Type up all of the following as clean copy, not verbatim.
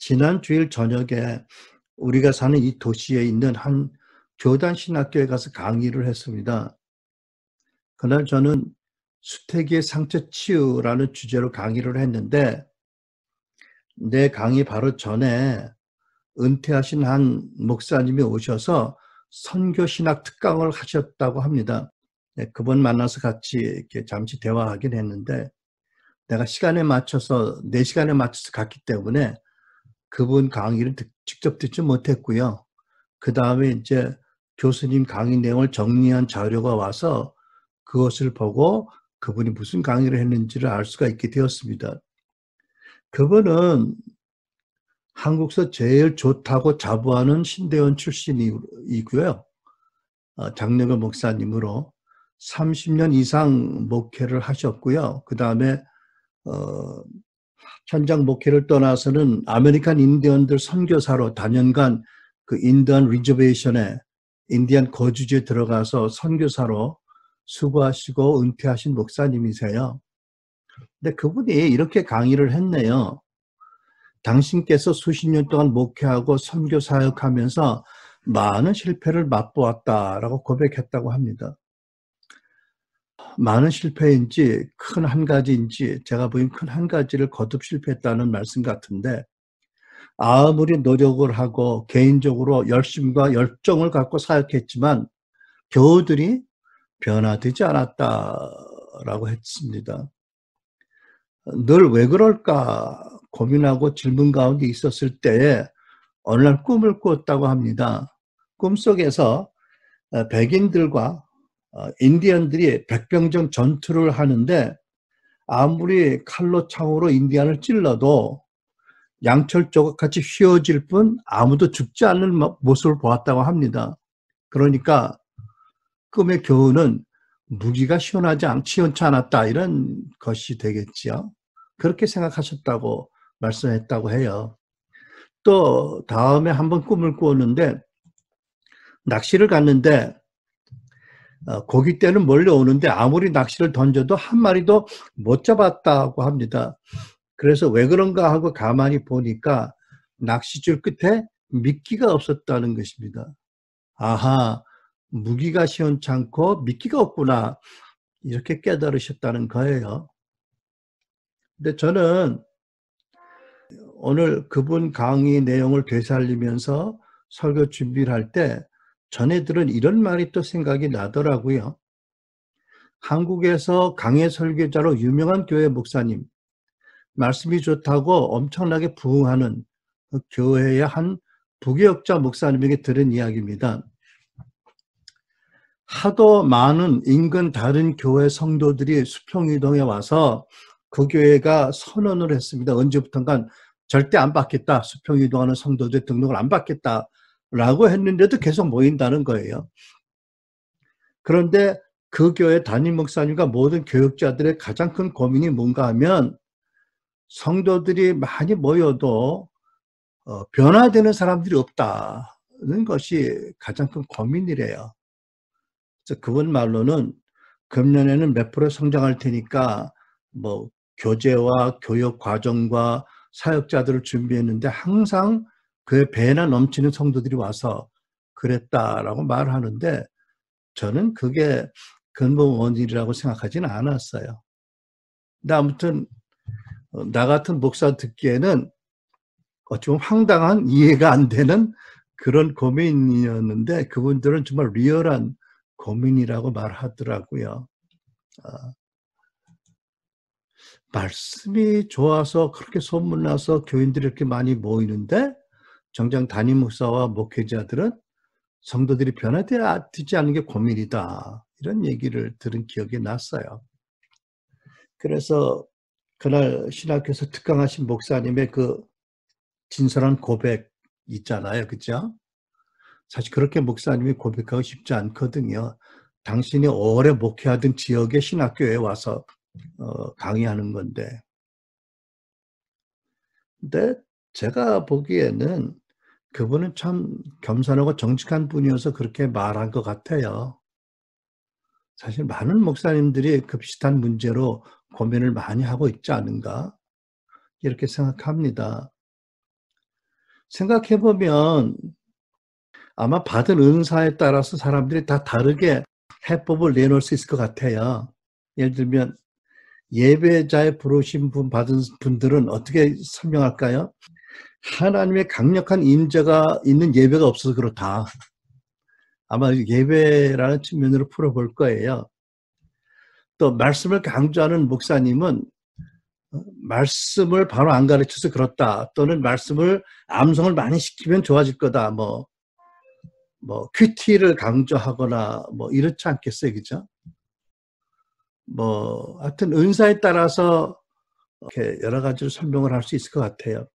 지난 주일 저녁에 우리가 사는 이 도시에 있는 한 교단 신학교에 가서 강의를 했습니다. 그날 저는 수태기의 상처 치유라는 주제로 강의를 했는데, 내 강의 바로 전에 은퇴하신 한 목사님이 오셔서 선교 신학 특강을 하셨다고 합니다. 네, 그분 만나서 같이 이렇게 잠시 대화하긴 했는데, 내가 시간에 맞춰서, 내 시간에 맞춰서 갔기 때문에 그분 강의를 직접 듣지 못했고요. 그 다음에 이제 교수님 강의 내용을 정리한 자료가 와서 그것을 보고 그분이 무슨 강의를 했는지를 알 수가 있게 되었습니다. 그분은 한국서 제일 좋다고 자부하는 신대원 출신이고요. 장로교 목사님으로 30년 이상 목회를 하셨고요. 그 다음에 현장 목회를 떠나서는 아메리칸 인디언들 선교사로 단연간 그 인디언 리저베이션에 인디언 거주지에 들어가서 선교사로 수고하시고 은퇴하신 목사님이세요. 근데 그분이 이렇게 강의를 했네요. 당신께서 수십 년 동안 목회하고 선교 사역하면서 많은 실패를 맛보았다라고 고백했다고 합니다. 많은 실패인지 큰 한 가지인지 제가 보기엔 큰 한 가지를 거듭 실패했다는 말씀 같은데, 아무리 노력을 하고 개인적으로 열심과 열정을 갖고 사역했지만 교우들이 변화되지 않았다라고 했습니다. 늘 왜 그럴까 고민하고 질문 가운데 있었을 때에 어느 날 꿈을 꾸었다고 합니다. 꿈속에서 백인들과 인디언들이 백병전 전투를 하는데, 아무리 칼로 창으로 인디언을 찔러도 양철 조각같이 휘어질 뿐 아무도 죽지 않는 모습을 보았다고 합니다. 그러니까 꿈의 교훈은 무기가 시원치 않았다, 이런 것이 되겠지요. 그렇게 생각하셨다고 말씀했다고 해요. 또 다음에 한번 꿈을 꾸었는데, 낚시를 갔는데 고깃대는 몰려오는데 아무리 낚시를 던져도 한 마리도 못 잡았다고 합니다. 그래서 왜 그런가 하고 가만히 보니까 낚시줄 끝에 미끼가 없었다는 것입니다. 아하, 무기가 시원찮고 미끼가 없구나, 이렇게 깨달으셨다는 거예요. 근데 저는 오늘 그분 강의 내용을 되살리면서 설교 준비를 할 때 전에 들은 이런 말이 또 생각이 나더라고요. 한국에서 강해 설교자로 유명한 교회 목사님, 말씀이 좋다고 엄청나게 부흥하는 그 교회의 한 부교역자 목사님에게 들은 이야기입니다. 하도 많은 인근 다른 교회 성도들이 수평이동에 와서 그 교회가 선언을 했습니다. 언제부턴가 절대 안 받겠다, 수평이동하는 성도들 등록을 안 받겠다라고 했는데도 계속 모인다는 거예요. 그런데 그 교회 담임 목사님과 모든 교역자들의 가장 큰 고민이 뭔가 하면, 성도들이 많이 모여도 변화되는 사람들이 없다는 것이 가장 큰 고민이래요. 그래서 그분 말로는 금년에는 몇 프로 성장할 테니까 뭐 교재와 교육 과정과 사역자들을 준비했는데 항상 그에 배나 넘치는 성도들이 와서 그랬다라고 말하는데, 저는 그게 근본 원인이라고 생각하지는 않았어요. 근데 아무튼 나 같은 목사 듣기에는 좀 황당한, 이해가 안 되는 그런 고민이었는데, 그분들은 정말 리얼한 고민이라고 말하더라고요. 말씀이 좋아서 그렇게 소문나서 교인들이 이렇게 많이 모이는데, 정작 담임 목사와 목회자들은 성도들이 변화되지 않는 게 고민이다, 이런 얘기를 들은 기억이 났어요. 그래서 그날 신학교에서 특강하신 목사님의 그 진솔한 고백 있잖아요. 그죠? 사실 그렇게 목사님이 고백하고 싶지 않거든요. 당신이 오래 목회하던 지역의 신학교에 와서 강의하는 건데. 근데 제가 보기에는 그분은 참 겸손하고 정직한 분이어서 그렇게 말한 것 같아요. 사실 많은 목사님들이 그 비슷한 문제로 고민을 많이 하고 있지 않은가, 이렇게 생각합니다. 생각해 보면 아마 받은 은사에 따라서 사람들이 다 다르게 해법을 내놓을 수 있을 것 같아요. 예를 들면 예배자의 부르심 받은 분들은 어떻게 설명할까요? 하나님의 강력한 임재가 있는 예배가 없어서 그렇다. 아마 예배라는 측면으로 풀어볼 거예요. 또 말씀을 강조하는 목사님은 말씀을 바로 안 가르쳐서 그렇다. 또는 말씀을 암송을 많이 시키면 좋아질 거다. 뭐 큐티를 강조하거나 이렇지 않겠어요, 그죠? 하여튼 은사에 따라서 이렇게 여러 가지로 설명을 할 수 있을 것 같아요.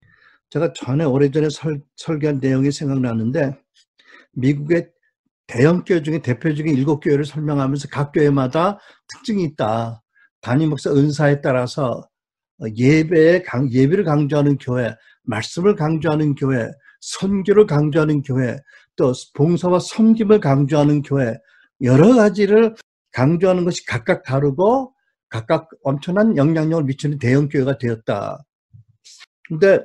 제가 오래전에 설교한 내용이 생각나는데, 미국의 대형 교회 중에 대표적인 7교회를 설명하면서 각 교회마다 특징이 있다. 담임 목사 은사에 따라서 예배를 강조하는 교회, 말씀을 강조하는 교회, 선교를 강조하는 교회, 또 봉사와 섬김을 강조하는 교회, 여러 가지를 강조하는 것이 각각 다르고 각각 엄청난 영향력을 미치는 대형 교회가 되었다. 근데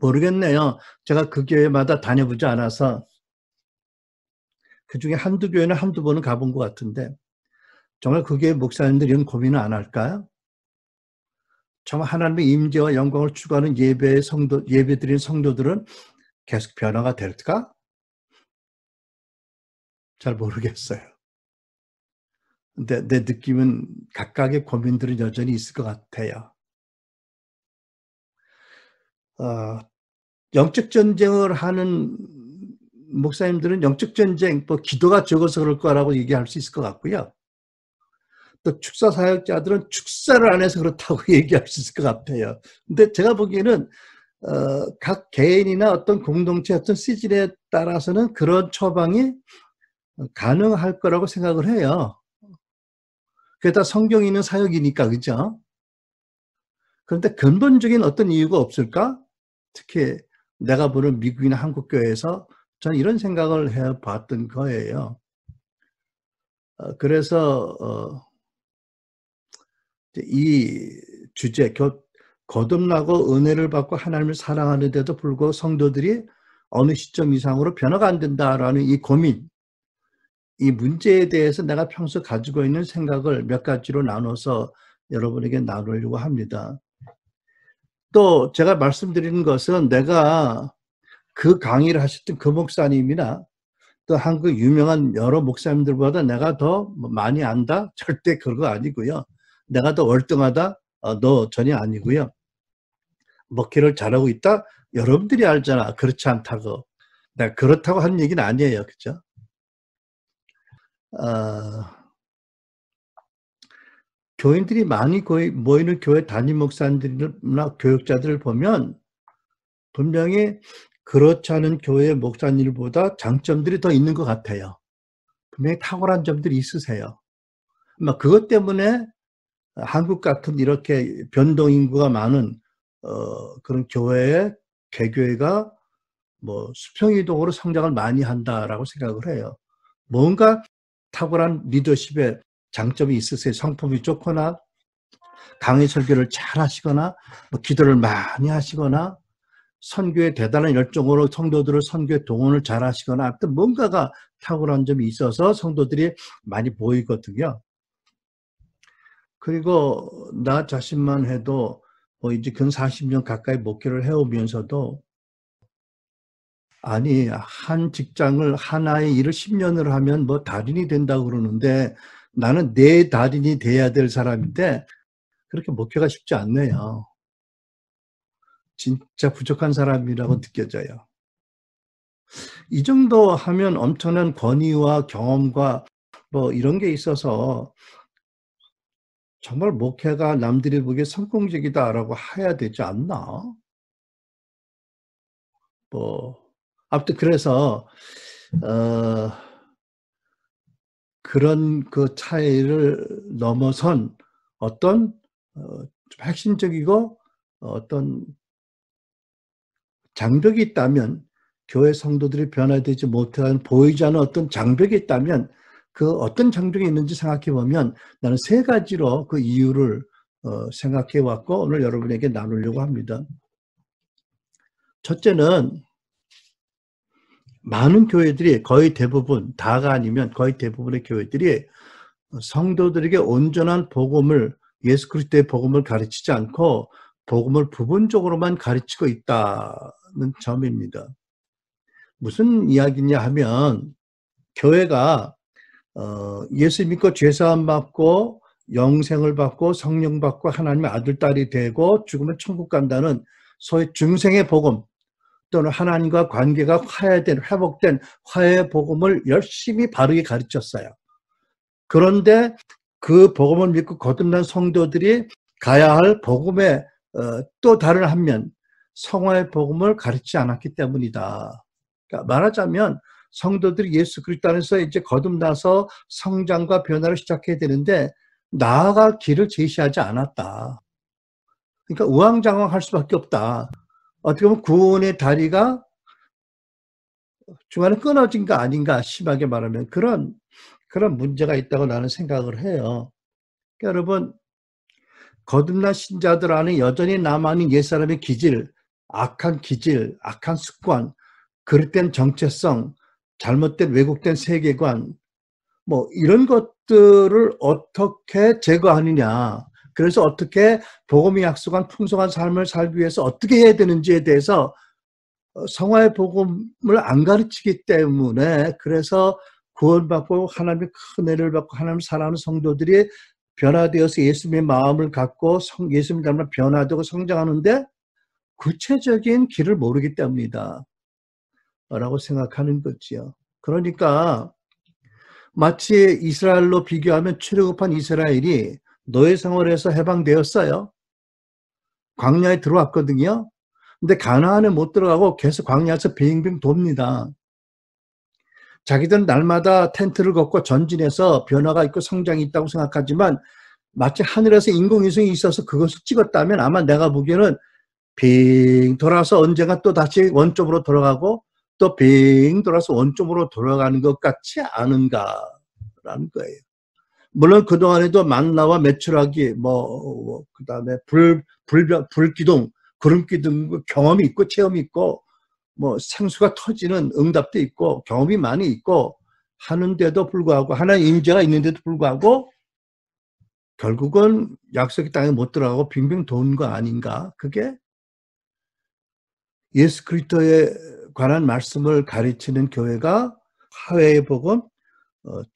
모르겠네요. 제가 그 교회마다 다녀보지 않아서. 그 중에 한두 교회는 한두 번은 가본 것 같은데, 정말 그 교회 목사님들이 이런 고민을 안 할까요? 정말 하나님의 임재와 영광을 추구하는 예배드리는 성도들은 계속 변화가 될까? 잘 모르겠어요. 근데 내 느낌은 각각의 고민들은 여전히 있을 것 같아요. 영적 전쟁을 하는 목사님들은 영적 전쟁, 기도가 적어서 그럴 거라고 얘기할 수 있을 것 같고요. 또 축사 사역자들은 축사를 안 해서 그렇다고 얘기할 수 있을 것 같아요. 근데 제가 보기에는 각 개인이나 어떤 공동체 어떤 시즌에 따라서는 그런 처방이 가능할 거라고 생각을 해요. 그게 다 성경에 있는 사역이니까, 그죠? 그런데 근본적인 어떤 이유가 없을까? 특히 내가 보는 미국이나 한국 교회에서 저는 이런 생각을 해봤던 거예요. 그래서 이 주제, 거듭나고 은혜를 받고 하나님을 사랑하는데도 불구하고 성도들이 어느 시점 이상으로 변화가 안 된다라는 이 고민, 이 문제에 대해서 내가 평소 가지고 있는 생각을 몇 가지로 나눠서 여러분에게 나누려고 합니다. 또 제가 말씀드리는 것은 내가 그 강의를 하셨던 그 목사님이나 또 한국 유명한 여러 목사님들보다 내가 더 많이 안다? 절대 그거 아니고요. 내가 더 월등하다? 너 전혀 아니고요. 목회를 잘하고 있다? 여러분들이 알잖아. 그렇지 않다고. 내가 그렇다고 하는 얘기는 아니에요. 그죠? 교인들이 많이 모이는 교회 담임 목사님들이나 교육자들을 보면 분명히 그렇지 않은 교회 목사님들보다 장점들이 더 있는 것 같아요. 분명히 탁월한 점들이 있으세요. 그것 때문에 한국 같은 이렇게 변동 인구가 많은 그런 교회의 개교회가 수평이동으로 성장을 많이 한다라고 생각을 해요. 뭔가 탁월한 리더십에 장점이 있으세요. 성품이 좋거나 강의 설교를 잘 하시거나 기도를 많이 하시거나 선교에 대단한 열정으로 성도들을 선교에 동원을 잘 하시거나 하여튼 뭔가가 탁월한 점이 있어서 성도들이 많이 보이거든요. 그리고 나 자신만 해도 이제 근 40년 가까이 목회를 해오면서도 아니 한 직장을 하나의 일을 10년을 하면 달인이 된다고 그러는데 나는 내 달인이 돼야 될 사람인데 그렇게 목회가 쉽지 않네요. 진짜 부족한 사람이라고 느껴져요. 이 정도 하면 엄청난 권위와 경험과 이런 게 있어서 정말 목회가 남들이 보기에 성공적이다라고 해야 되지 않나? 아무튼 그래서 그런 그 차이를 넘어선 어떤 좀 핵심적이고 어떤 장벽이 있다면 교회 성도들이 변화되지 못한 보이지 않는 어떤 장벽이 있다면 그 어떤 장벽이 있는지 생각해 보면 나는 3가지로 그 이유를 생각해 왔고 오늘 여러분에게 나누려고 합니다. 첫째는 많은 교회들이 거의 대부분, 다가 아니면 거의 대부분의 교회들이 성도들에게 온전한 복음을, 예수 그리스도의 복음을 가르치지 않고 복음을 부분적으로만 가르치고 있다는 점입니다. 무슨 이야기냐 하면 교회가 예수 믿고 죄사함 받고 영생을 받고 성령 받고 하나님의 아들, 딸이 되고 죽으면 천국 간다는 소위 중생의 복음 또는 하나님과 관계가 회복된 화해의 복음을 열심히 바르게 가르쳤어요. 그런데 그 복음을 믿고 거듭난 성도들이 가야 할 복음의 또 다른 한면, 성화의 복음을 가르치지 않았기 때문이다. 그러니까 말하자면 성도들이 예수 그리스도 안에서 이제 거듭나서 성장과 변화를 시작해야 되는데 나아갈 길을 제시하지 않았다. 그러니까 우왕좌왕할 수밖에 없다. 어떻게 보면 구원의 다리가 중간에 끊어진 거 아닌가, 심하게 말하면 그런 문제가 있다고 나는 생각을 해요. 그러니까 여러분, 거듭난 신자들 안에 여전히 남아있는 옛사람의 기질, 악한 습관, 그릇된 정체성, 잘못된 왜곡된 세계관, 뭐 이런 것들을 어떻게 제거하느냐, 그래서 어떻게 복음이 약속한 풍성한 삶을 살기 위해서 어떻게 해야 되는지에 대해서 성화의 복음을 안 가르치기 때문에, 그래서 구원받고 하나님의 큰 은혜를 받고 하나님을 사랑하는 성도들이 변화되어서 예수님의 마음을 갖고 예수님 닮아 변화되고 성장하는데 구체적인 길을 모르기 때문이다 라고 생각하는 거지요. 그러니까 마치 이스라엘로 비교하면 출애굽한 이스라엘이 노예 생활에서 해방되었어요. 광야에 들어왔거든요. 근데 가나안에 못 들어가고 계속 광야에서 빙빙 돕니다. 자기들은 날마다 텐트를 걷고 전진해서 변화가 있고 성장이 있다고 생각하지만 마치 하늘에서 인공위성이 있어서 그것을 찍었다면 아마 내가 보기에는 빙 돌아서 언젠가 또 다시 원점으로 돌아가고 또 빙 돌아서 원점으로 돌아가는 것 같지 않은가라는 거예요. 물론 그동안에도 만나와 메추라기, 그 다음에 불기둥, 구름기둥 경험이 있고 체험이 있고 뭐 생수가 터지는 응답도 있고 경험이 많이 있고 하는데도 불구하고, 하나의 임재가 있는데도 불구하고 결국은 약속의 땅에 못 들어가고 빙빙 도는 거 아닌가? 그게 예수 그리스도에 관한 말씀을 가르치는 교회가 화해의 복음,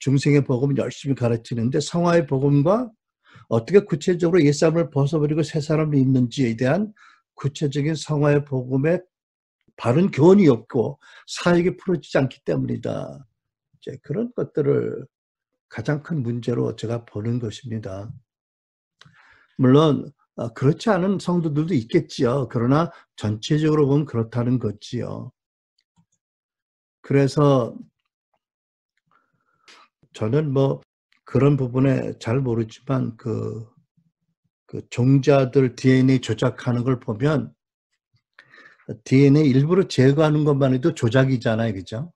중생의 복음을 열심히 가르치는데 성화의 복음과 어떻게 구체적으로 옛사람을 벗어버리고 새 사람이 있는지에 대한 구체적인 성화의 복음의 바른 교훈이 없고 사역이 풀어지지 않기 때문이다. 이제 그런 것들을 가장 큰 문제로 제가 보는 것입니다. 물론 그렇지 않은 성도들도 있겠지요. 그러나 전체적으로 보면 그렇다는 거지요. 그래서 저는 뭐 그런 부분에 잘 모르지만 그 종자들 DNA 조작하는 걸 보면 DNA 일부러 제거하는 것만 해도 조작이잖아요. 그죠?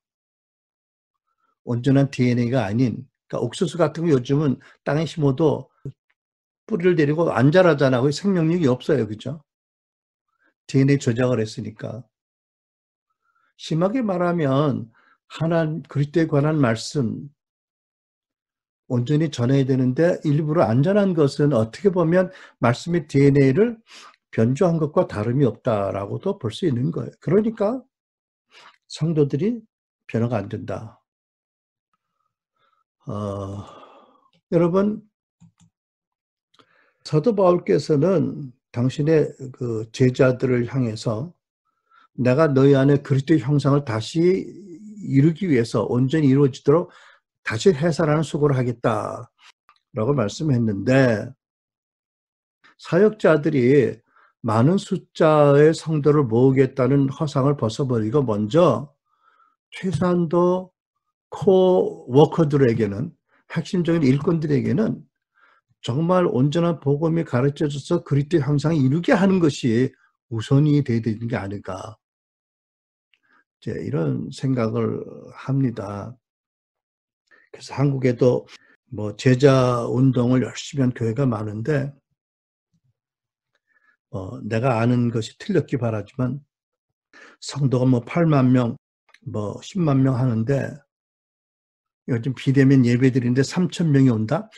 온전한 DNA가 아닌, 그러니까 옥수수 같은 거 요즘은 땅에 심어도 뿌리를 내리고 안 자라잖아요. 생명력이 없어요. 그죠? DNA 조작을 했으니까. 심하게 말하면 하나님 그리스도에 관한 말씀 온전히 전해야 되는데 일부러 안 전한 것은 어떻게 보면 말씀의 DNA를 변조한 것과 다름이 없다라고도 볼 수 있는 거예요. 그러니까 성도들이 변화가 안 된다. 여러분, 사도 바울께서는 당신의 그 제자들을 향해서 내가 너희 안에 그리스도의 형상을 다시 이루기 위해서 온전히 이루어지도록 다시 해산하는 수고를 하겠다라고 말씀했는데, 사역자들이 많은 숫자의 성도를 모으겠다는 허상을 벗어버리고 먼저 최소한도 코어 워커들에게는, 핵심적인 일꾼들에게는 정말 온전한 복음이 가르쳐져서 그리스도의 형상을 이루게 하는 것이 우선이 되어야 되는 게 아닐까, 이제 이런 생각을 합니다. 그래서 한국에도 뭐 제자 운동을 열심히 한 교회가 많은데 내가 아는 것이 틀렸기 바라지만 성도가 뭐 8만 명, 뭐 10만 명 하는데 요즘 비대면 예배드리는데 3천 명이 온다?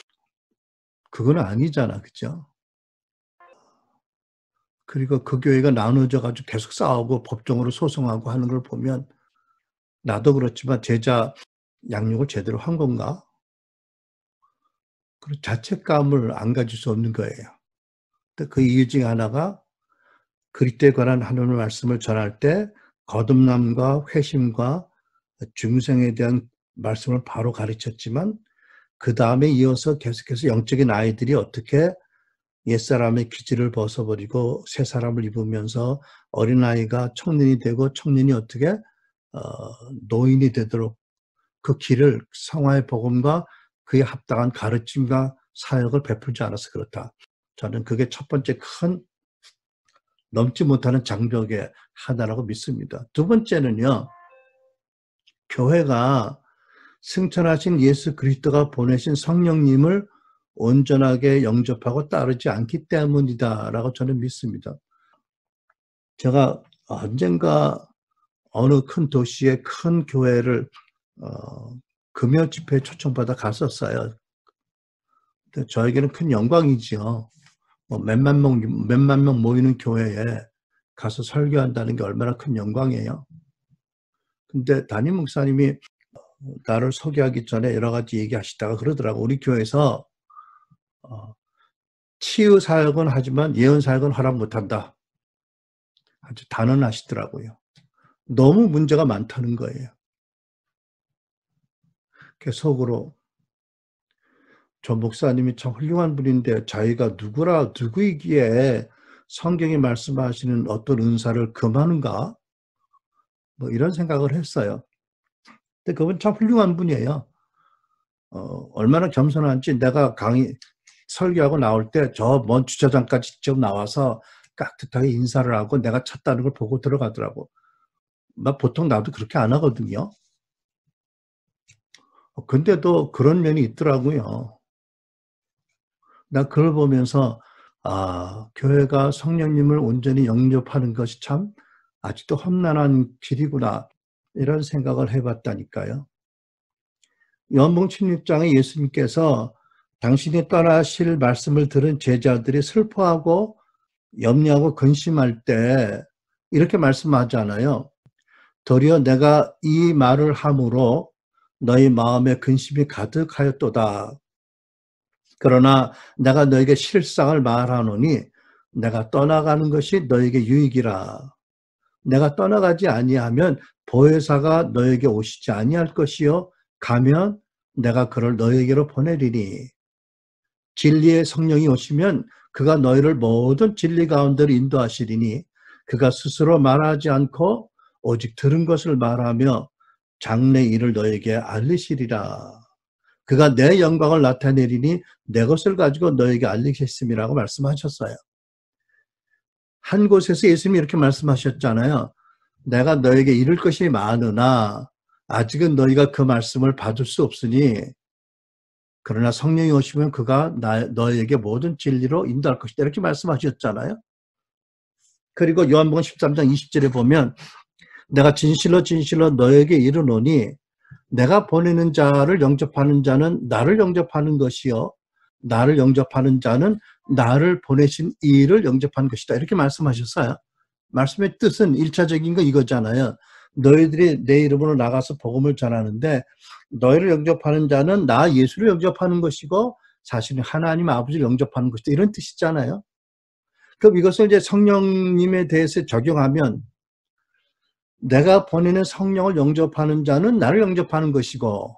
그건 아니잖아. 그죠? 그리고 그 교회가 나눠져 가지고 계속 싸우고 법정으로 소송하고 하는 걸 보면 나도 그렇지만 제자 양육을 제대로 한 건가? 그리고 자책감을 안 가질 수 없는 거예요. 그 이유 중에 하나가 그리스도에 관한 하나님의 말씀을 전할 때 거듭남과 회심과 중생에 대한 말씀을 바로 가르쳤지만 그 다음에 이어서 계속해서 영적인 아이들이 어떻게 옛사람의 기질을 벗어버리고 새 사람을 입으면서 어린아이가 청년이 되고 청년이 어떻게 노인이 되도록 그 길을 성화의 복음과 그에 합당한 가르침과 사역을 베풀지 않아서 그렇다. 저는 그게 첫 번째 큰 넘지 못하는 장벽의 하나라고 믿습니다. 두 번째는요. 교회가 승천하신 예수 그리스도가 보내신 성령님을 온전하게 영접하고 따르지 않기 때문이다라고 저는 믿습니다. 제가 언젠가 어느 큰 도시의 큰 교회를 금요 집회에 초청받아 갔었어요. 근데 저에게는 큰 영광이지요. 뭐 몇만 명 모이는 교회에 가서 설교한다는 게 얼마나 큰 영광이에요. 근데 담임 목사님이 나를 소개하기 전에 여러 가지 얘기하시다가 그러더라고. 우리 교회에서 치유 사역은 하지만 예언 사역은 허락 못한다. 아주 단언하시더라고요. 너무 문제가 많다는 거예요. 속으로 저 목사님이 참 훌륭한 분인데 자기가 누구이기에 성경이 말씀하시는 어떤 은사를 금하는가? 뭐 이런 생각을 했어요. 근데 그분 참 훌륭한 분이에요. 얼마나 겸손한지 내가 설교하고 나올 때 저 먼 주차장까지 직접 나와서 깍듯하게 인사를 하고 내가 찼다는 걸 보고 들어가더라고. 보통 나도 그렇게 안 하거든요. 근데도 그런 면이 있더라고요. 나 그걸 보면서 교회가 성령님을 온전히 영접하는 것이 참 아직도 험난한 길이구나 이런 생각을 해봤다니까요. 요한복음 16장에 예수님께서 당신이 떠나실 말씀을 들은 제자들이 슬퍼하고 염려하고 근심할 때 이렇게 말씀하잖아요. 도리어 내가 이 말을 함으로 너희 마음에 근심이 가득하였도다. 그러나 내가 너에게 실상을 말하노니 내가 떠나가는 것이 너에게 유익이라. 내가 떠나가지 아니하면 보혜사가 너에게 오시지 아니할 것이요 가면 내가 그를 너에게로 보내리니 진리의 성령이 오시면 그가 너희를 모든 진리 가운데로 인도하시리니 그가 스스로 말하지 않고 오직 들은 것을 말하며 장래 일을 너에게 알리시리라. 그가 내 영광을 나타내리니 내 것을 가지고 너에게 알리겠음이라고 말씀하셨어요. 한 곳에서 예수님이 이렇게 말씀하셨잖아요. 내가 너에게 이룰 것이 많으나 아직은 너희가 그 말씀을 받을 수 없으니 그러나 성령이 오시면 그가 너에게 모든 진리로 인도할 것이다. 이렇게 말씀하셨잖아요. 그리고 요한복음 13장 20절에 보면 내가 진실로 진실로 너에게 이르노니 내가 보내는 자를 영접하는 자는 나를 영접하는 것이요 나를 영접하는 자는 나를 보내신 이를 영접하는 것이다. 이렇게 말씀하셨어요. 말씀의 뜻은 1차적인 거 이거잖아요. 너희들이 내 이름으로 나가서 복음을 전하는데 너희를 영접하는 자는 나 예수를 영접하는 것이고 사실은 하나님 아버지를 영접하는 것이다. 이런 뜻이잖아요. 그럼 이것을 이제 성령님에 대해서 적용하면 내가 보내는 성령을 영접하는 자는 나를 영접하는 것이고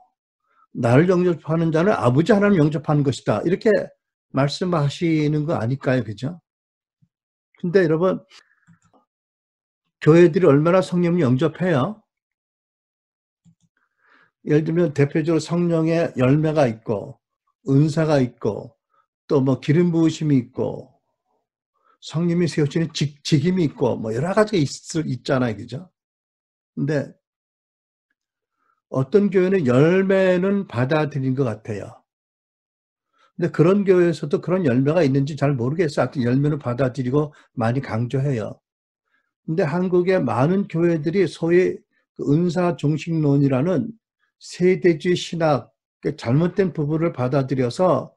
나를 영접하는 자는 아버지 하나님을 영접하는 것이다. 이렇게 말씀하시는 거 아닐까요? 그죠? 근데 여러분 교회들이 얼마나 성령을 영접해요? 예를 들면 대표적으로 성령의 열매가 있고 은사가 있고 또 뭐 기름 부으심이 있고 성령이 세우시는 직임이 있고 뭐 여러 가지가 있잖아요. 그죠? 근데 어떤 교회는 열매는 받아들인 것 같아요. 근데 그런 교회에서도 그런 열매가 있는지 잘 모르겠어요. 하여튼 열매는 받아들이고 많이 강조해요. 근데 한국의 많은 교회들이 소위 그 은사 종식론이라는 세대주의 신학, 잘못된 부분을 받아들여서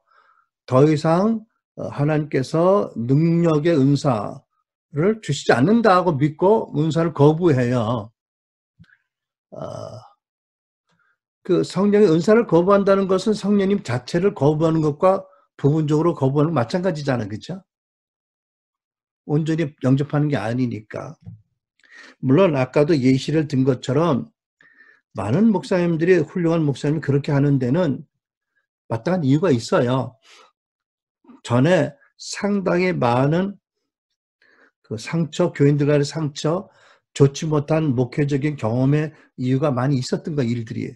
더 이상 하나님께서 능력의 은사를 주시지 않는다고 믿고 은사를 거부해요. 그 성령의 은사를 거부한다는 것은 성령님 자체를 거부하는 것과 부분적으로 거부하는 것 마찬가지잖아요. 그렇죠? 온전히 영접하는 게 아니니까. 물론 아까도 예시를 든 것처럼 많은 목사님들이, 훌륭한 목사님이 그렇게 하는 데는 마땅한 이유가 있어요. 전에 상당히 많은 그 상처, 교인들 간의 상처, 좋지 못한 목회적인 경험의 이유가 많이 있었던 거, 일들이.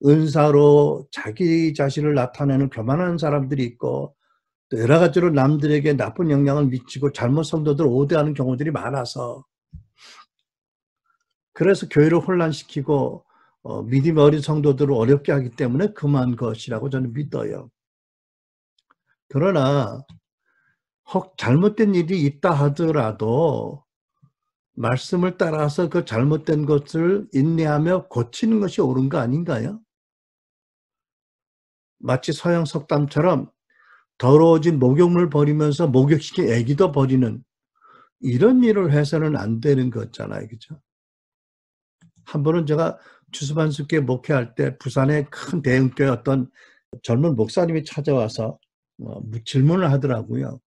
은사로 자기 자신을 나타내는 교만한 사람들이 있고, 또 여러 가지로 남들에게 나쁜 영향을 미치고 잘못 성도들 오대하는 경우들이 많아서, 그래서 교회를 혼란시키고 믿음이 어린 성도들을 어렵게 하기 때문에 그만 것이라고 저는 믿어요. 그러나 혹 잘못된 일이 있다 하더라도 말씀을 따라서 그 잘못된 것을 인내하며 고치는 것이 옳은 거 아닌가요? 마치 서양 속담처럼 더러워진 목욕물 버리면서 목욕시킨 애기도 버리는 이런 일을 해서는 안 되는 거잖아요. 그죠? 한 번은 제가 주수반숙회 목회할 때 부산의 큰 대형교회 어떤 젊은 목사님이 찾아와서 질문을 하더라고요.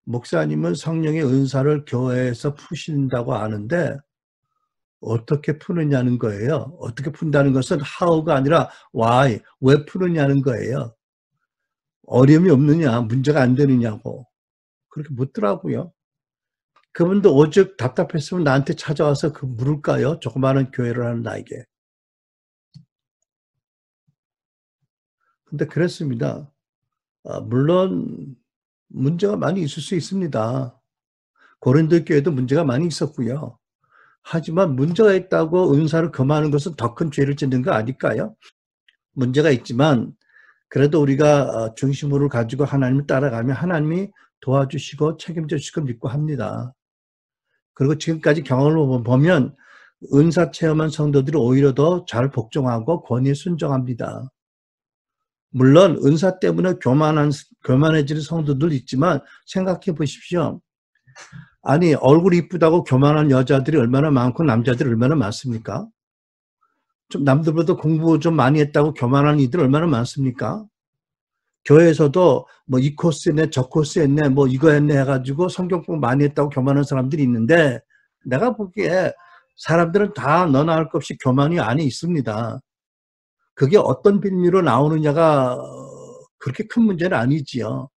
목사님은 성령의 은사를 교회에서 푸신다고 아는데 어떻게 푸느냐는 거예요. 어떻게 푼다는 것은 how가 아니라 why, 왜 푸느냐는 거예요. 어려움이 없느냐, 문제가 안 되느냐고 그렇게 묻더라고요. 그분도 오죽 답답했으면 나한테 찾아와서 그 물을까요? 조그마한 교회를 하는 나에게. 근데 그랬습니다. 물론 문제가 많이 있을 수 있습니다. 고린도 교회도 문제가 많이 있었고요. 하지만 문제가 있다고 은사를 금하는 것은 더 큰 죄를 짓는 거 아닐까요? 문제가 있지만 그래도 우리가 중심으로 가지고 하나님을 따라가면 하나님이 도와주시고 책임져 주시고 믿고 합니다. 그리고 지금까지 경험을 보면 은사 체험한 성도들이 오히려 더 잘 복종하고 권위에 순종합니다. 물론 은사 때문에 교만해지는 성도들 있지만 생각해 보십시오. 아니 얼굴이 이쁘다고 교만한 여자들이 얼마나 많고 남자들이 얼마나 많습니까? 좀 남들보다 공부 좀 많이 했다고 교만한 이들 얼마나 많습니까? 교회에서도 뭐 이 코스 했네 저 코스 했네 뭐 이거 했네 해가지고 성경 공부 많이 했다고 교만한 사람들이 있는데 내가 보기에 사람들은 다 너나 할 것 없이 교만이 안에 있습니다. 그게 어떤 빌미로 나오느냐가 그렇게 큰 문제는 아니지요.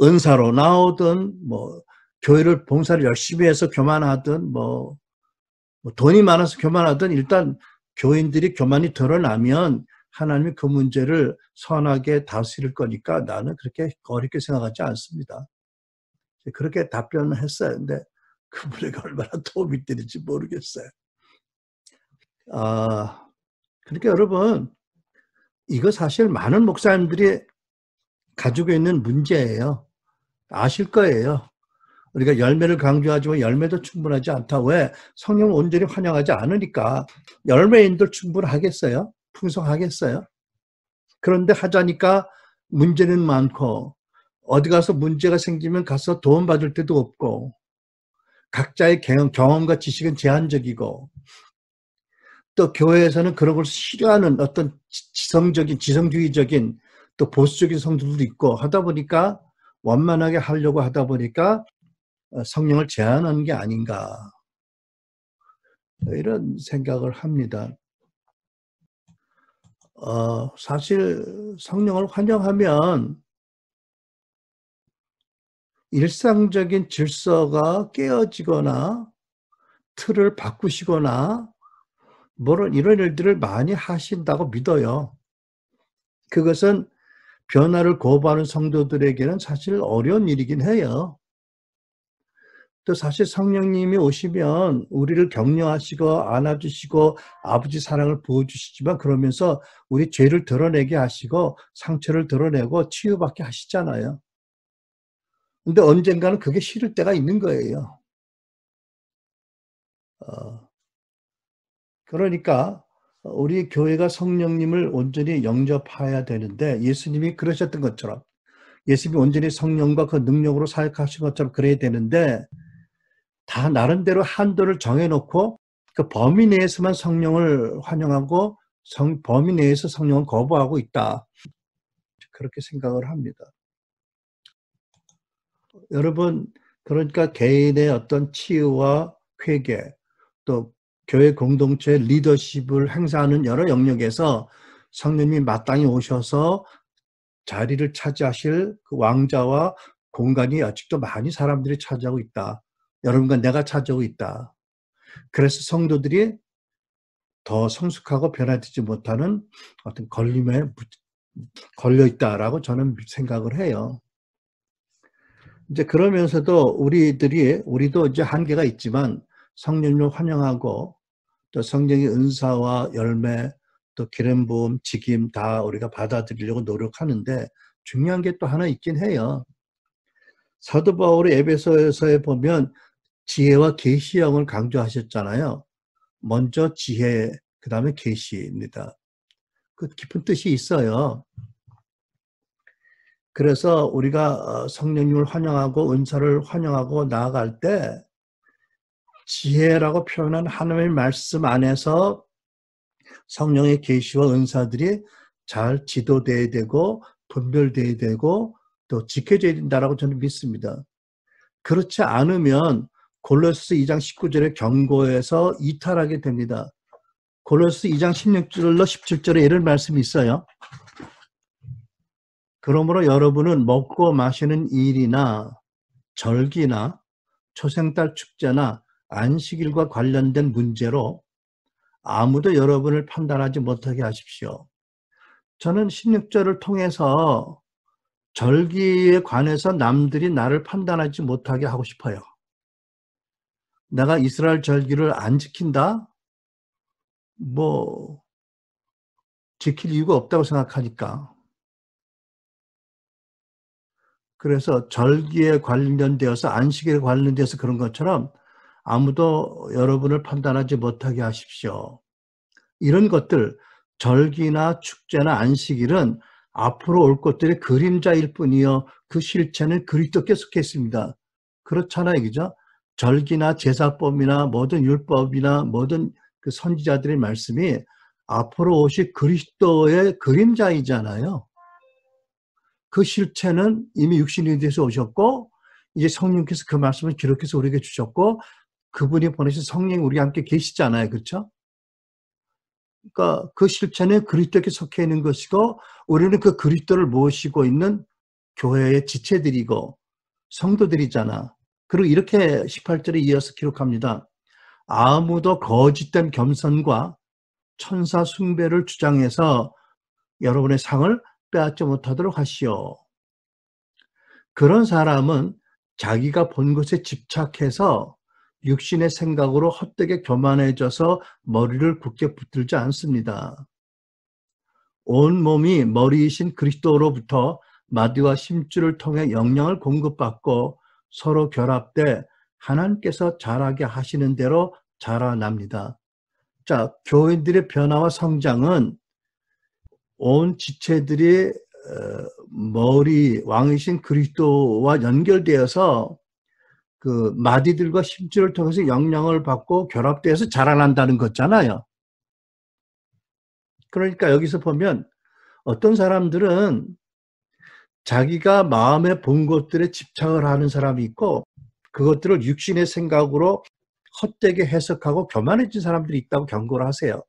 은사로 나오든 뭐 교회를 봉사를 열심히 해서 교만하든 뭐 돈이 많아서 교만하든 일단 교인들이 교만이 드러나면 하나님이 그 문제를 선하게 다스릴 거니까 나는 그렇게 어렵게 생각하지 않습니다. 그렇게 답변을 했어요. 근데 그분에게 얼마나 도움이 되는지 모르겠어요. 그러니까 여러분 이거 사실 많은 목사님들이 가지고 있는 문제예요. 아실 거예요. 우리가 열매를 강조하지만 열매도 충분하지 않다. 왜? 성령을 온전히 환영하지 않으니까. 열매인들 충분하겠어요? 풍성하겠어요? 그런데 하자니까 문제는 많고 어디 가서 문제가 생기면 가서 도움받을 데도 없고 각자의 경험과 지식은 제한적이고 또 교회에서는 그런 걸 싫어하는 어떤 지성주의적인 또 보수적인 성도들도 있고 하다 보니까 원만하게 하려고 하다 보니까 성령을 제한하는 게 아닌가 이런 생각을 합니다. 사실 성령을 환영하면 일상적인 질서가 깨어지거나 틀을 바꾸시거나 이런 일들을 많이 하신다고 믿어요. 그것은 변화를 거부하는 성도들에게는 사실 어려운 일이긴 해요. 또 사실 성령님이 오시면 우리를 격려하시고 안아주시고 아버지 사랑을 부어주시지만 그러면서 우리 죄를 드러내게 하시고 상처를 드러내고 치유받게 하시잖아요. 근데 언젠가는 그게 싫을 때가 있는 거예요. 어, 그러니까 우리 교회가 성령님을 온전히 영접해야 되는데 예수님이 그러셨던 것처럼 예수님이 온전히 성령과 그 능력으로 사역하신 것처럼 그래야 되는데 다 나름대로 한도를 정해놓고 그 범위 내에서만 성령을 환영하고 범위 내에서 성령을 거부하고 있다. 그렇게 생각을 합니다. 여러분, 그러니까 개인의 어떤 치유와 회개, 또 교회 공동체 리더십을 행사하는 여러 영역에서 성령님이 마땅히 오셔서 자리를 차지하실 그 왕자와 공간이 아직도 많이 사람들이 차지하고 있다. 여러분과 내가 차지하고 있다. 그래서 성도들이 더 성숙하고 변화되지 못하는 어떤 걸림에 걸려 있다라고 저는 생각을 해요. 이제 그러면서도 우리도 이제 한계가 있지만 성령님을 환영하고 또 성령의 은사와 열매 또 기름 부음, 직임 다 우리가 받아들이려고 노력하는데 중요한 게 또 하나 있긴 해요. 사도 바울의 에베소서에 보면 지혜와 계시형을 강조하셨잖아요. 먼저 지혜, 그 다음에 계시입니다. 그 깊은 뜻이 있어요. 그래서 우리가 성령님을 환영하고 은사를 환영하고 나아갈 때 지혜라고 표현한 하나님의 말씀 안에서 성령의 계시와 은사들이 잘 지도돼야 되고 분별돼야 되고 또 지켜져야 된다라고 저는 믿습니다. 그렇지 않으면 골로새 2장 19절의 경고에서 이탈하게 됩니다. 골로새 2장 16절로 17절에 이런 말씀이 있어요. 그러므로 여러분은 먹고 마시는 일이나 절기나 초생달 축제나 안식일과 관련된 문제로 아무도 여러분을 판단하지 못하게 하십시오. 저는 16절을 통해서 절기에 관해서 남들이 나를 판단하지 못하게 하고 싶어요. 내가 이스라엘 절기를 안 지킨다? 뭐 지킬 이유가 없다고 생각하니까. 그래서 절기에 관련되어서 안식일에 관련돼서 그런 것처럼 아무도 여러분을 판단하지 못하게 하십시오. 이런 것들 절기나 축제나 안식일은 앞으로 올 것들의 그림자일 뿐이요 그 실체는 그리스도께 속해 있습니다. 그렇잖아요, 그죠? 절기나 제사법이나 모든 율법이나 모든 그 선지자들의 말씀이 앞으로 오실 그리스도의 그림자이잖아요. 그 실체는 이미 육신이 돼서 오셨고 이제 성령께서 그 말씀을 기록해서 우리에게 주셨고 그분이 보내신 성령이 우리와 함께 계시잖아요. 그렇죠? 그러니까 그 실체는 그리스도께 속해 있는 것이고 우리는 그 그리스도를 모시고 있는 교회의 지체들이고 성도들이잖아. 그리고 이렇게 18절에 이어서 기록합니다. 아무도 거짓된 겸손과 천사 숭배를 주장해서 여러분의 상을 빼앗지 못하도록 하시오. 그런 사람은 자기가 본 것에 집착해서 육신의 생각으로 헛되게 교만해져서 머리를 굳게 붙들지 않습니다. 온 몸이 머리이신 그리스도로부터 마디와 심줄을 통해 영양을 공급받고 서로 결합돼 하나님께서 자라게 하시는 대로 자라납니다. 자, 교인들의 변화와 성장은 온 지체들이 머리 왕이신 그리스도와 연결되어서 그 마디들과 심줄을 통해서 영향을 받고 결합되어서 자라난다는 거잖아요. 그러니까 여기서 보면 어떤 사람들은 자기가 마음에 본 것들에 집착을 하는 사람이 있고 그것들을 육신의 생각으로 헛되게 해석하고 교만해진 사람들이 있다고 경고를 하세요.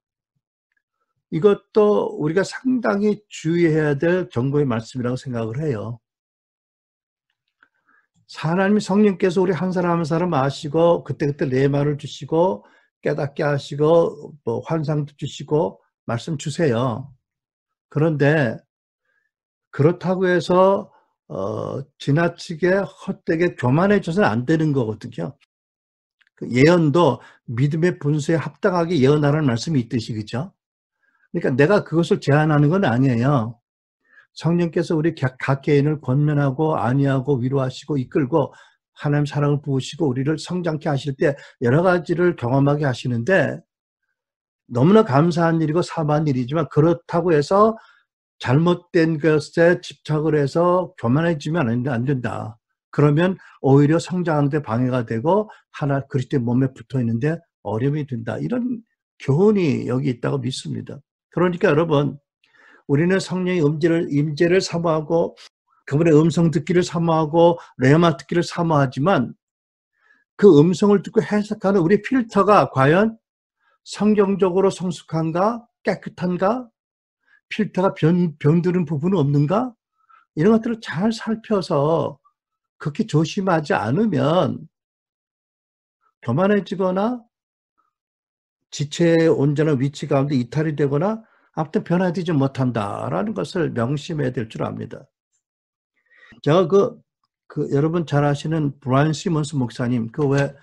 이것도 우리가 상당히 주의해야 될 경고의 말씀이라고 생각을 해요. 하나님 성령께서 우리 한 사람 한 사람 아시고 그때그때 레마를 주시고 깨닫게 하시고 뭐 환상도 주시고 말씀 주세요. 그런데 그렇다고 해서 지나치게 헛되게 교만해져서는 안 되는 거거든요. 그 예언도 믿음의 분수에 합당하게 예언하라는 말씀이 있듯이, 그죠? 그러니까 내가 그것을 제한하는 건 아니에요. 성령께서 우리 각 개인을 권면하고 안위하고 위로하시고 이끌고 하나님 사랑을 부으시고 우리를 성장케 하실 때 여러 가지를 경험하게 하시는데 너무나 감사한 일이고 사모한 일이지만 그렇다고 해서 잘못된 것에 집착을 해서 교만해지면 안 된다. 그러면 오히려 성장하는 데 방해가 되고 그리스도의 몸에 붙어 있는데 어려움이 된다. 이런 교훈이 여기 있다고 믿습니다. 그러니까 여러분, 우리는 성령의 임재를 사모하고 그분의 음성 듣기를 사모하고 레마 듣기를 사모하지만 그 음성을 듣고 해석하는 우리 필터가 과연 성경적으로 성숙한가? 깨끗한가? 필터가 병드는 부분은 없는가? 이런 것들을 잘 살펴서 그렇게 조심하지 않으면 교만해지거나 지체의 온전한 위치 가운데 이탈이 되거나 아무튼 변화되지 못한다라는 것을 명심해야 될 줄 압니다. 제가 여러분 잘 아시는 브라이언 시몬스 목사님, 왜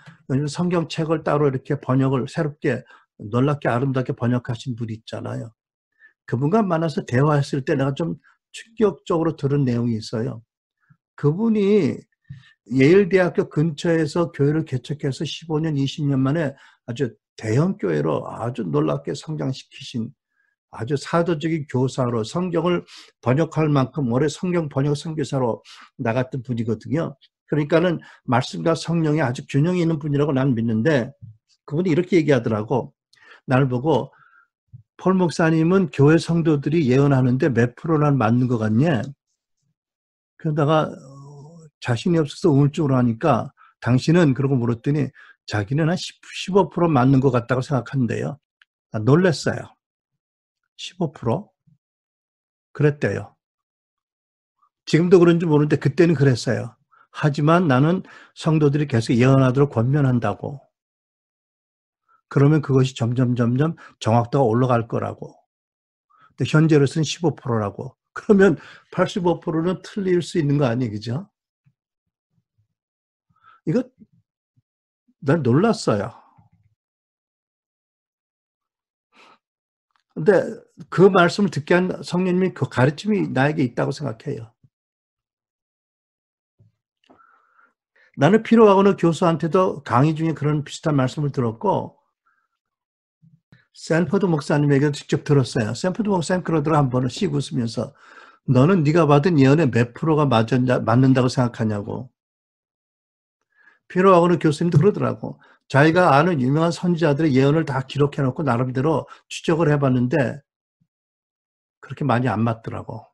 성경책을 따로 이렇게 번역을 새롭게 놀랍게 아름답게 번역하신 분이 있잖아요. 그분과 만나서 대화했을 때 내가 좀 충격적으로 들은 내용이 있어요. 그분이 예일대학교 근처에서 교회를 개척해서 15년, 20년 만에 아주 대형 교회로 아주 놀랍게 성장시키신 아주 사도적인 교사로 성경을 번역할 만큼 오래 성경 번역 선교사로 나갔던 분이거든요. 그러니까는 말씀과 성령이 아주 균형이 있는 분이라고 나는 믿는데 그분이 이렇게 얘기하더라고. 나를 보고 폴 목사님은 교회 성도들이 예언하는데 몇 프로나 맞는 것 같냐? 그러다가 자신이 없어서 우울증으로 하니까 당신은 그러고 물었더니 자기는 한 15% 맞는 것 같다고 생각한대요. 놀랬어요. 15%? 그랬대요. 지금도 그런지 모르는데 그때는 그랬어요. 하지만 나는 성도들이 계속 예언하도록 권면한다고. 그러면 그것이 점점 정확도가 올라갈 거라고. 근데 현재로서는 15%라고. 그러면 85%는 틀릴 수 있는 거 아니에요, 그죠? 이거 난 놀랐어요. 근데 그 말씀을 듣게 한 성령님이 그 가르침이 나에게 있다고 생각해요. 나는 필요하고는 교수한테도 강의 중에 그런 비슷한 말씀을 들었고 샌퍼드 목사님에게도 직접 들었어요. 샌퍼드 목사님 그러더라 한 번은 씩 웃으면서 너는 네가 받은 예언의 몇 프로가 맞는다고 생각하냐고. 필요하고는 교수님도 그러더라고. 자기가 아는 유명한 선지자들의 예언을 다 기록해놓고 나름대로 추적을 해봤는데 그렇게 많이 안 맞더라고.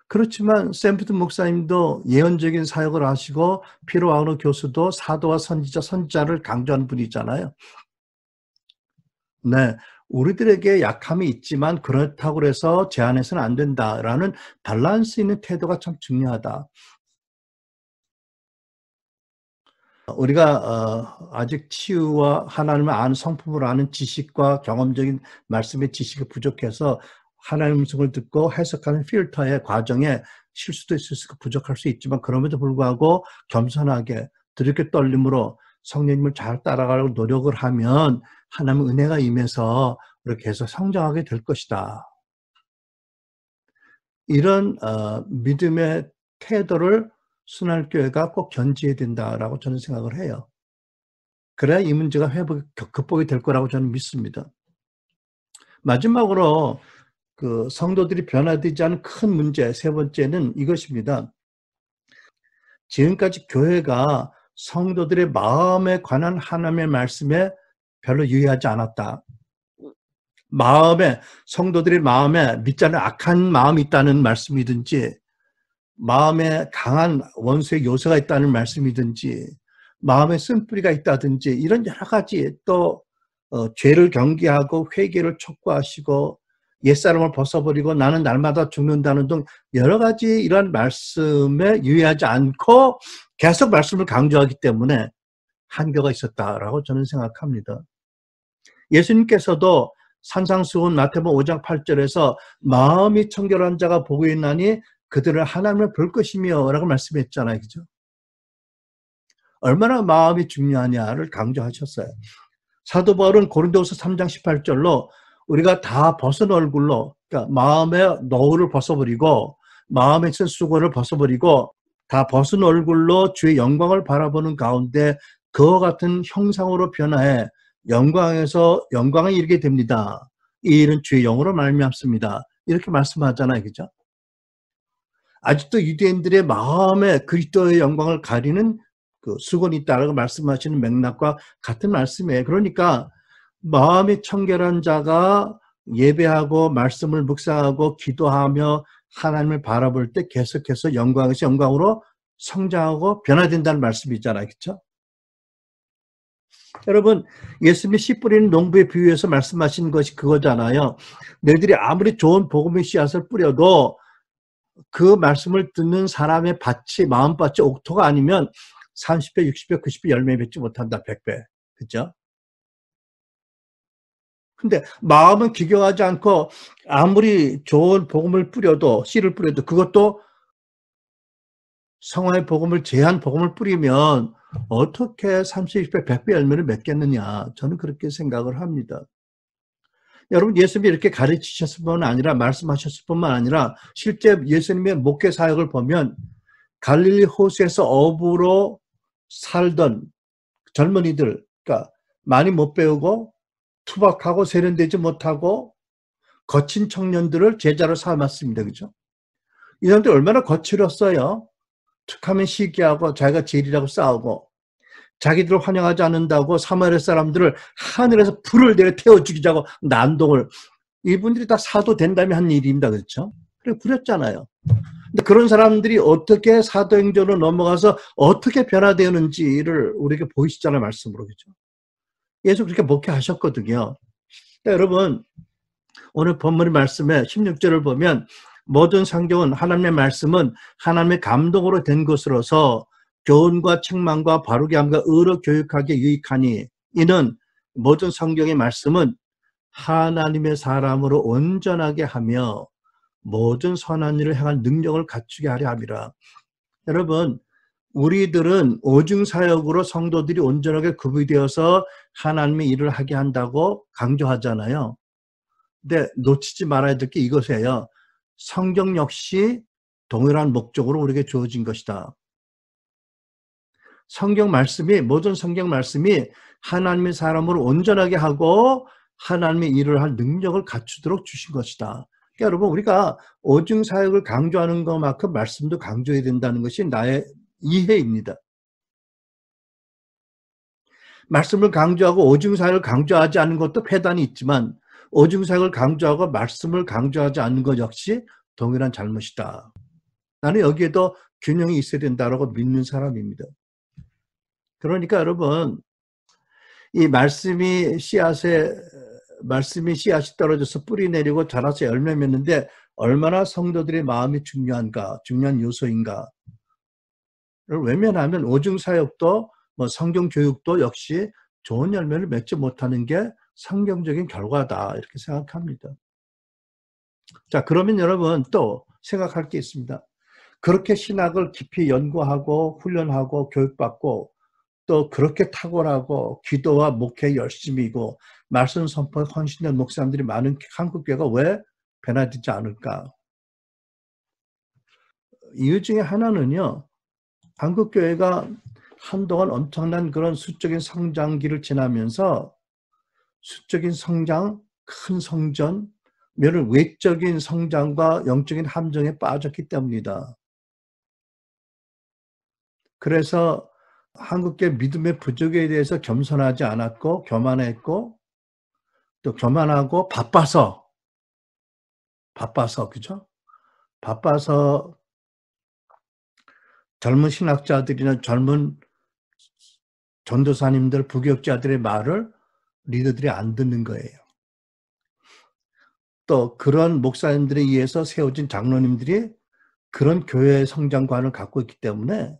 그렇지만 샌프드 목사님도 예언적인 사역을 하시고 피로아우노 교수도 사도와 선지자를 강조하는 분이잖아요. 네, 우리들에게 약함이 있지만 그렇다고 해서 제한해서는 안 된다라는 밸런스 있는 태도가 참 중요하다. 우리가 아직 치유와 하나님을 아는 성품을 아는 지식과 경험적인 말씀의 지식이 부족해서 하나님의 음성을 듣고 해석하는 필터의 과정에 실수도 있을 수 있고 부족할 수 있지만 그럼에도 불구하고 겸손하게 드럽게 떨림으로 성령님을 잘 따라가려고 노력을 하면 하나님의 은혜가 임해서 우리가 계속 성장하게 될 것이다. 이런 믿음의 태도를 순환교회가 꼭 견지해야 된다라고 저는 생각을 해요. 그래야 이 문제가 극복이 될 거라고 저는 믿습니다. 마지막으로 그 성도들이 변화되지 않은 큰 문제 세 번째는 이것입니다. 지금까지 교회가 성도들의 마음에 관한 하나님의 말씀에 별로 유의하지 않았다. 성도들의 마음에 믿지 않는 악한 마음이 있다는 말씀이든지 마음에 강한 원수의 요소가 있다는 말씀이든지 마음에 쓴뿌리가 있다든지 이런 여러 가지 또 죄를 경계하고 회개를 촉구하시고 옛사람을 벗어버리고 나는 날마다 죽는다는 등 여러 가지 이런 말씀에 유의하지 않고 계속 말씀을 강조하기 때문에 한계가 있었다라고 저는 생각합니다. 예수님께서도 산상수훈 마태복음 5장 8절에서 마음이 청결한 자가 복이 있나니 그들은 하나님을 볼 것이며 라고 말씀했잖아요. 그죠? 얼마나 마음이 중요하냐를 강조하셨어요. 사도 바울은 고린도후서 3장 18절로 우리가 다 벗은 얼굴로 그러니까 마음의 노후를 벗어버리고 마음에 쓴 수고를 벗어버리고 다 벗은 얼굴로 주의 영광을 바라보는 가운데 그와 같은 형상으로 변화해 영광에서 영광에 이르게 됩니다. 이 일은 주의 영으로 말미암습니다. 이렇게 말씀하잖아요. 그죠? 아직도 유대인들의 마음에 그리스도의 영광을 가리는 그 수건이 있다라고 말씀하시는 맥락과 같은 말씀이에요. 그러니까 마음이 청결한 자가 예배하고 말씀을 묵상하고 기도하며 하나님을 바라볼 때 계속해서 영광에서 영광으로 성장하고 변화된다는 말씀이잖아요. 그렇죠? 여러분, 예수님이 씨 뿌리는 농부에 비유해서 말씀하신 것이 그거잖아요. 너희들이 아무리 좋은 복음의 씨앗을 뿌려도 그 말씀을 듣는 사람의 밭이, 마음밭이 옥토가 아니면 30배, 60배, 90배 열매 맺지 못한다. 100배. 그죠? 근데 마음은 기경하지 않고 아무리 좋은 복음을 뿌려도, 씨를 뿌려도 그것도 성화의 복음을, 제한 복음을 뿌리면 어떻게 30, 60배, 100배 열매를 맺겠느냐. 저는 그렇게 생각을 합니다. 여러분, 예수님이 이렇게 가르치셨을 뿐만 아니라, 말씀하셨을 뿐만 아니라 실제 예수님의 목회 사역을 보면 갈릴리 호수에서 어부로 살던 젊은이들, 그러니까 많이 못 배우고 투박하고 세련되지 못하고 거친 청년들을 제자로 삼았습니다. 그죠? 이 사람들 얼마나 거칠었어요. 툭하면 시기하고 자기가 제일이라고 싸우고 자기들을 환영하지 않는다고 사마리아 사람들을 하늘에서 불을 내려 태워 죽이자고 난동을, 이분들이 다 사도 된 다음에 한 일입니다. 그렇죠? 그래 부렸잖아요. 근데 그런 사람들이 어떻게 사도행전으로 넘어가서 어떻게 변화되는지를 우리에게 보이시잖아요. 말씀으로. 그죠? 예수 그렇게 목회하셨거든요. 여러분, 오늘 본문의 말씀에 16절을 보면 모든 성경은, 하나님의 말씀은 하나님의 감동으로 된 것으로서 교훈과 책망과 바르게 함과 의로 교육하기에 유익하니, 이는 모든 성경의 말씀은 하나님의 사람으로 온전하게 하며 모든 선한 일을 행할 능력을 갖추게 하려 함이라. 여러분, 우리들은 오중사역으로 성도들이 온전하게 구비되어서 하나님의 일을 하게 한다고 강조하잖아요. 근데 놓치지 말아야 될 게 이것이에요. 성경 역시 동일한 목적으로 우리에게 주어진 것이다. 성경 말씀이, 모든 성경 말씀이 하나님의 사람으로 온전하게 하고 하나님의 일을 할 능력을 갖추도록 주신 것이다. 그러니까 여러분, 우리가 오중사역을 강조하는 것만큼 말씀도 강조해야 된다는 것이 나의 이해입니다. 말씀을 강조하고 오중사역을 강조하지 않는 것도 폐단이 있지만 오중사역을 강조하고 말씀을 강조하지 않는 것 역시 동일한 잘못이다. 나는 여기에도 균형이 있어야 된다고 믿는 사람입니다. 그러니까 여러분, 이 말씀이 씨앗이 떨어져서 뿌리 내리고 자라서 열매 맺는데 얼마나 성도들의 마음이 중요한가, 중요한 요소인가를 외면하면 오중사역도 성경 교육도 역시 좋은 열매를 맺지 못하는 게 성경적인 결과다, 이렇게 생각합니다. 자, 그러면 여러분 또 생각할 게 있습니다. 그렇게 신학을 깊이 연구하고 훈련하고 교육받고 또 그렇게 탁월하고 기도와 목회 열심이고 말씀 선포에 헌신된 목사님들이 많은 한국교회가 왜 변화되지 않을까? 이유 중에 하나는요, 한국교회가 한동안 엄청난 그런 수적인 성장기를 지나면서 수적인 성장, 큰 성전, 외적인 성장과 영적인 함정에 빠졌기 때문이다. 그래서 한국교회 믿음의 부족에 대해서 겸손하지 않았고 교만했고 또 교만하고 바빠서 그죠? 바빠서 젊은 신학자들이나 젊은 전도사님들, 부교육자들의 말을 리더들이 안 듣는 거예요. 또 그런 목사님들에 의해서 세워진 장로님들이 그런 교회의 성장관을 갖고 있기 때문에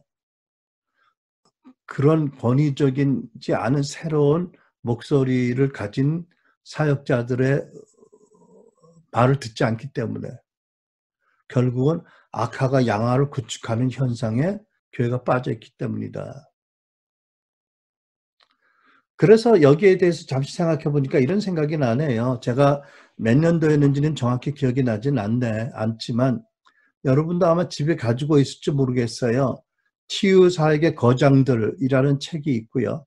그런 권위적이지 않은 새로운 목소리를 가진 사역자들의 말을 듣지 않기 때문에 결국은 악화가 양화를 구축하는 현상에 교회가 빠져있기 때문이다. 그래서 여기에 대해서 잠시 생각해 보니까 이런 생각이 나네요. 제가 몇 년도였는지는 정확히 기억이 나진 않지만 여러분도 아마 집에 가지고 있을지 모르겠어요. 치유사역의 거장들이라는 책이 있고요.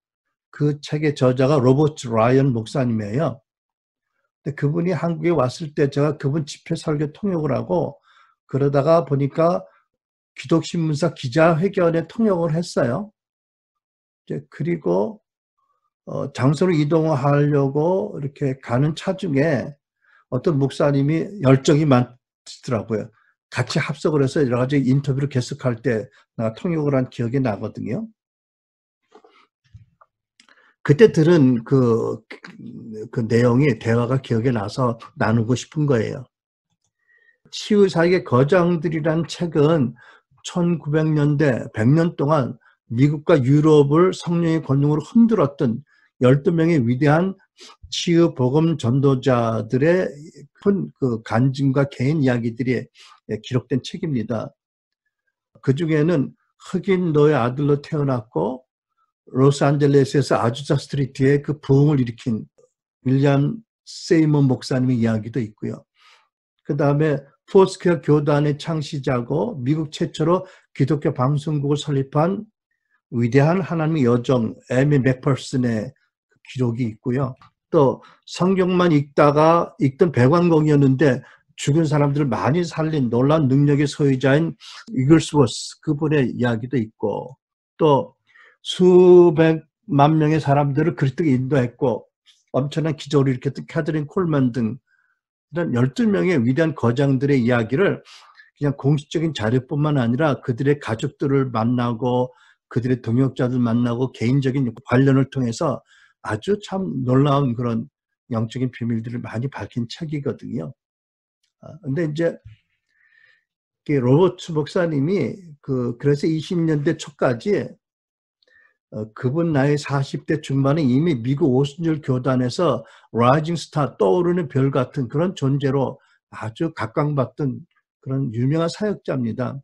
그 책의 저자가 로버트 라이언 목사님이에요. 근데 그분이 한국에 왔을 때 제가 그분 집회 설교 통역을 하고 그러다가 보니까 기독신문사 기자회견에 통역을 했어요. 그리고 장소를 이동하려고 이렇게 가는 차 중에 어떤 목사님이 열정이 많더라고요. 같이 합석을 해서 여러 가지 인터뷰를 계속할 때 내가 통역을 한 기억이 나거든요. 그때 들은 그 내용이 대화가 기억에 나서 나누고 싶은 거예요. 치유사역의 거장들이란 책은 1900년대 100년 동안 미국과 유럽을 성령의 권능으로 흔들었던 12명의 위대한 치유 복음 전도자들의 큰 그 간증과 개인 이야기들이 기록된 책입니다. 그 중에는 흑인 노예 아들로 태어났고 로스앤젤레스에서 아주자 스트리트에 그 부흥을 일으킨 윌리엄 세이먼 목사님의 이야기도 있고요. 그 다음에 포스퀘어 교단의 창시자고 미국 최초로 기독교 방송국을 설립한 위대한 하나님의 여정 에미 맥퍼슨의 기록이 있고요. 또 성경만 읽던 백왕공이었는데 죽은 사람들을 많이 살린 놀라운 능력의 소유자인 이글스워스 그분의 이야기도 있고 또 수백만 명의 사람들을 그리스도에 인도했고 엄청난 기적을 일으켰던 캐더린 콜만 등 이런 12명의 위대한 거장들의 이야기를 그냥 공식적인 자료뿐만 아니라 그들의 가족들을 만나고 그들의 동역자들 만나고 개인적인 관련을 통해서 아주 참 놀라운 그런 영적인 비밀들을 많이 밝힌 책이거든요. 근데 이제 로버트 목사님이 그래서 20년대 초까지 그분 나이 40대 중반에 이미 미국 오순절 교단에서 라이징 스타 떠오르는 별 같은 그런 존재로 아주 각광받던 그런 유명한 사역자입니다.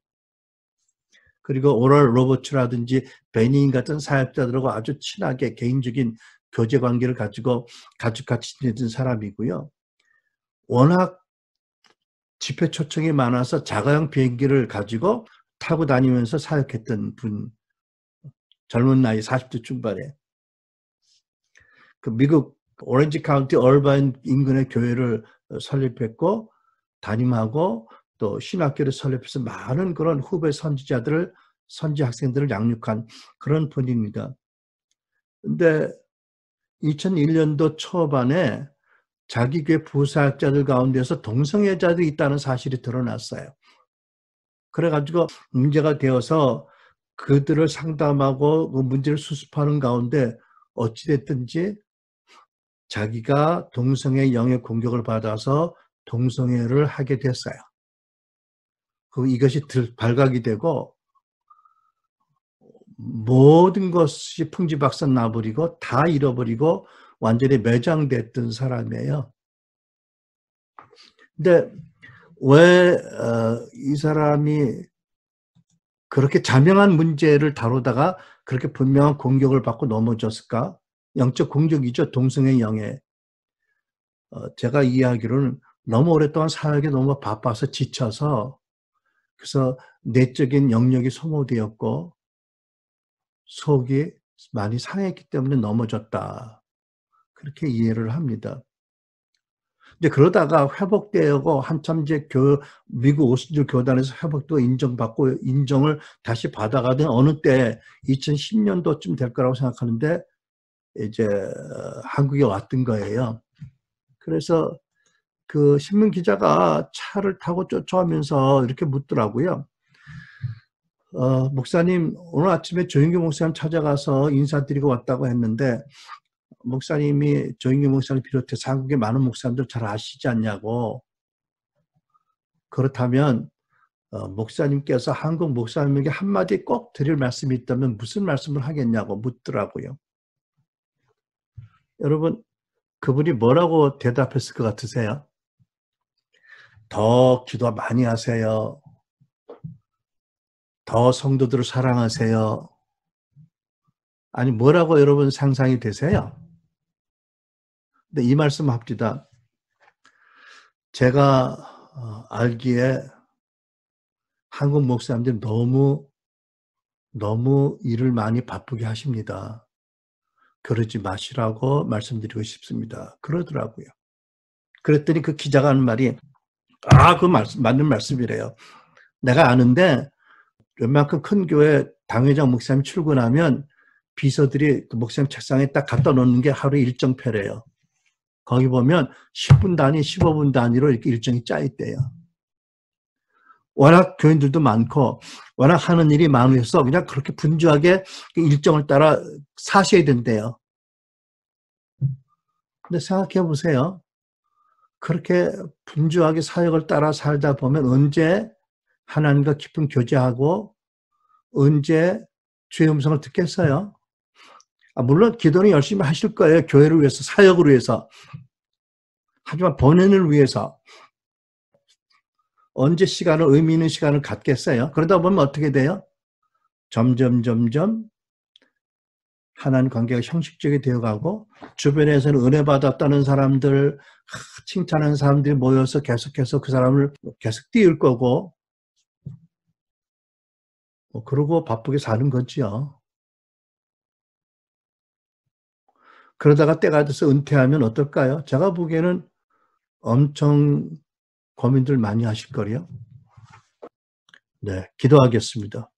그리고 오럴 로버츠라든지 베닝 같은 사역자들하고 아주 친하게 개인적인 교제 관계를 가지고 가족같이 지내던 사람이고요. 워낙 집회 초청이 많아서 자가용 비행기를 가지고 타고 다니면서 사역했던 분, 젊은 나이 40대 중반에. 그 미국 오렌지 카운티 얼바인 인근의 교회를 설립했고 담임하고 또 신학교를 설립해서 많은 그런 후배 선지 학생들을 양육한 그런 분입니다. 근데 2001년도 초반에 자기 교회 부사역자들 가운데서 동성애자들이 있다는 사실이 드러났어요. 그래가지고 문제가 되어서 그들을 상담하고 그 문제를 수습하는 가운데 어찌됐든지 자기가 동성애 영의 공격을 받아서 동성애를 하게 됐어요. 이것이 발각이 되고 모든 것이 풍지박산 나버리고 다 잃어버리고 완전히 매장됐던 사람이에요. 근데 왜 이 사람이 그렇게 자명한 문제를 다루다가 그렇게 분명한 공격을 받고 넘어졌을까? 영적 공격이죠. 동성애 영에. 제가 이해하기로는 너무 오랫동안 사역에 너무 바빠서 지쳐서 그래서 내적인 영역이 소모되었고 속이 많이 상했기 때문에 넘어졌다. 그렇게 이해를 합니다. 이제 그러다가 회복되고 한참 이제 미국 오순절 교단에서 회복도 인정받고 인정을 다시 받아가던 어느 때 2010년도쯤 될 거라고 생각하는데 이제 한국에 왔던 거예요. 그래서 그 신문 기자가 차를 타고 쫓아오면서 이렇게 묻더라고요. 목사님, 오늘 아침에 조인규 목사님 찾아가서 인사드리고 왔다고 했는데 목사님이 조인규 목사님 비롯해서 한국의 많은 목사님들 잘 아시지 않냐고. 그렇다면 목사님께서 한국 목사님에게 한마디 꼭 드릴 말씀이 있다면 무슨 말씀을 하겠냐고 묻더라고요. 여러분, 그분이 뭐라고 대답했을 것 같으세요? 더 기도 많이 하세요. 더 성도들을 사랑하세요. 아니 뭐라고 여러분 상상이 되세요? 근데 이 말씀 합디다. 제가 알기에 한국 목사님들이 너무 일을 많이 바쁘게 하십니다. 그러지 마시라고 말씀드리고 싶습니다. 그러더라고요. 그랬더니 그 기자가 하는 말이 그 맞는 말씀이래요. 내가 아는데 웬만큼 큰 교회 당회장 목사님 출근하면 비서들이 그 목사님 책상에 딱 갖다 놓는 게 하루 일정표래요. 거기 보면 10분 단위, 15분 단위로 이렇게 일정이 짜 있대요. 워낙 교인들도 많고 워낙 하는 일이 많으셔서 그냥 그렇게 분주하게 일정을 따라 사셔야 된대요. 근데 생각해 보세요. 그렇게 분주하게 사역을 따라 살다 보면 언제 하나님과 깊은 교제하고 언제 주의 음성을 듣겠어요? 물론 기도는 열심히 하실 거예요. 교회를 위해서, 사역을 위해서. 하지만 본인을 위해서 언제 의미 있는 시간을 갖겠어요? 그러다 보면 어떻게 돼요? 점점 하나님 관계가 형식적이 되어가고 주변에서는 은혜 받았다는 사람들, 칭찬하는 사람들이 모여서 계속해서 그 사람을 계속 띄울 거고 그러고 바쁘게 사는 거지요. 그러다가 때가 돼서 은퇴하면 어떨까요? 제가 보기에는 엄청 고민들 많이 하실 거예요. 네, 기도하겠습니다.